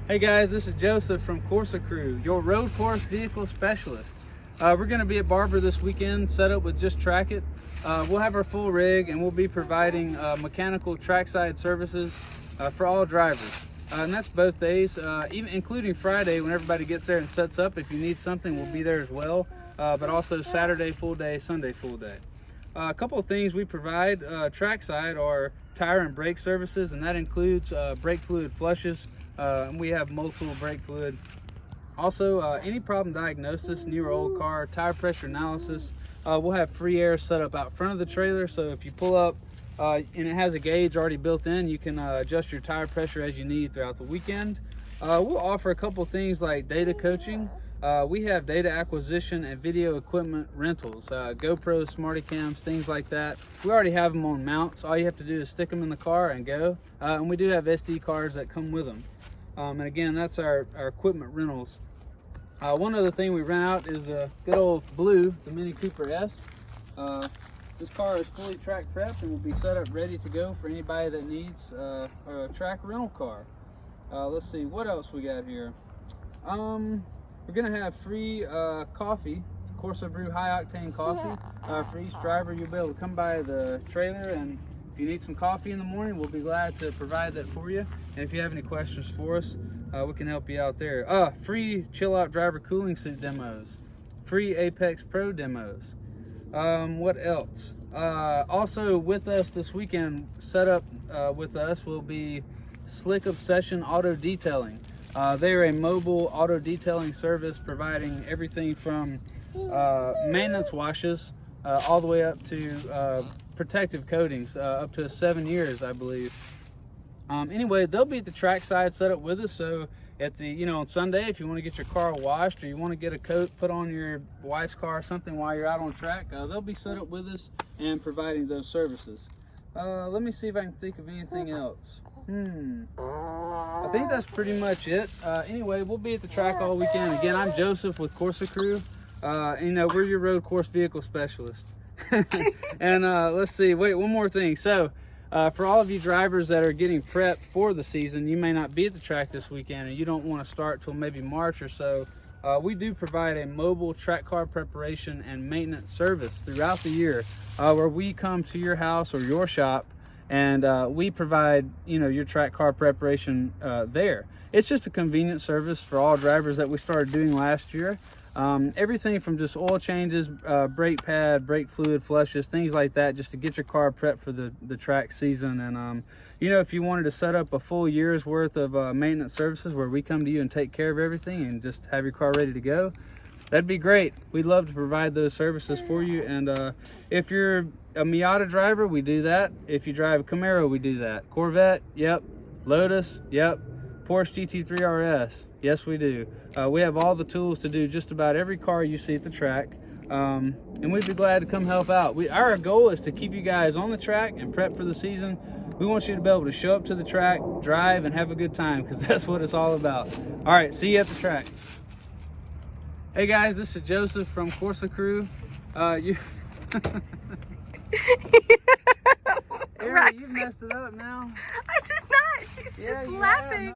Hey guys, this is Joseph from Corsa Crew, your road course vehicle specialist. We're going to be at Barber this weekend, set up with just Track It. We'll have our full rig and we'll be providing mechanical trackside services for all drivers. And that's both days, even including Friday when everybody gets there and sets up. If you need something, we'll be there as well. But also Saturday full day, Sunday full day. A couple of things we provide trackside are tire and brake services, and that includes brake fluid flushes. And we have multiple brake fluid. Also, any problem diagnosis, new or old car, tire pressure analysis. We'll have free air set up out front of the trailer, so if you pull up and it has a gauge already built in, you can adjust your tire pressure as you need throughout the weekend. We'll offer a couple things like data coaching. We have data acquisition and video equipment rentals, GoPros, Smarty Cams, things like that. We already have them on mounts. All you have to do is stick them in the car and go. And we do have SD cards that come with them. And again, that's our equipment rentals. One other thing we rent out is a good old blue, the Mini Cooper S. This car is fully track prepped and will be set up ready to go for anybody that needs a track rental car. Let's see, what else we got here? We're gonna have free coffee, Corsa Brew high octane coffee for each driver. You'll be able to come by the trailer, and if you need some coffee in the morning, we'll be glad to provide that for you. And if you have any questions for us, we can help you out there. Free ChillOut driver cooling suit demos, free Apex Pro demos. What else? Also with us this weekend, set up with us will be Slick Obsession Auto Detailing. They're a mobile auto detailing service providing everything from maintenance washes all the way up to protective coatings, up to 7 years, I believe. Anyway, they'll be at the trackside set up with us. So at the, on Sunday, if you want to get your car washed or you want to get a coat put on your wife's car or something while you're out on track, they'll be set up with us and providing those services. Let me see if I can think of anything else. I think that's pretty much it. Anyway, we'll be at the track all weekend. Again, I'm Joseph with Corsa Crew. We're your road course vehicle specialist. And let's see, wait, one more thing. So for all of you drivers that are getting prepped for the season, you may not be at the track this weekend and you don't want to start till maybe March or so. We do provide a mobile track car preparation and maintenance service throughout the year, where we come to your house or your shop and we provide your track car preparation there. It's just a convenient service for all drivers that we started doing last year. Everything from just oil changes, brake pad, brake fluid flushes, things like that, just to get your car prepped for the track season. And if you wanted to set up a full year's worth of maintenance services where we come to you and take care of everything and just have your car ready to go, that'd be great. We'd love to provide those services for you. And if you're a Miata driver, we do that. If you drive a Camaro, we do that. Corvette, yep. Lotus, yep. Porsche GT3 RS, yes we do. We have all the tools to do just about every car you see at the track. And we'd be glad to come help out. Our goal is to keep you guys on the track and prep for the season. We want you to be able to show up to the track, drive, and have a good time, because that's what it's all about. All right, see you at the track. Hey guys, this is Joseph from Corsa Crew. Ariel, you messed it up now. I did not. She's just laughing.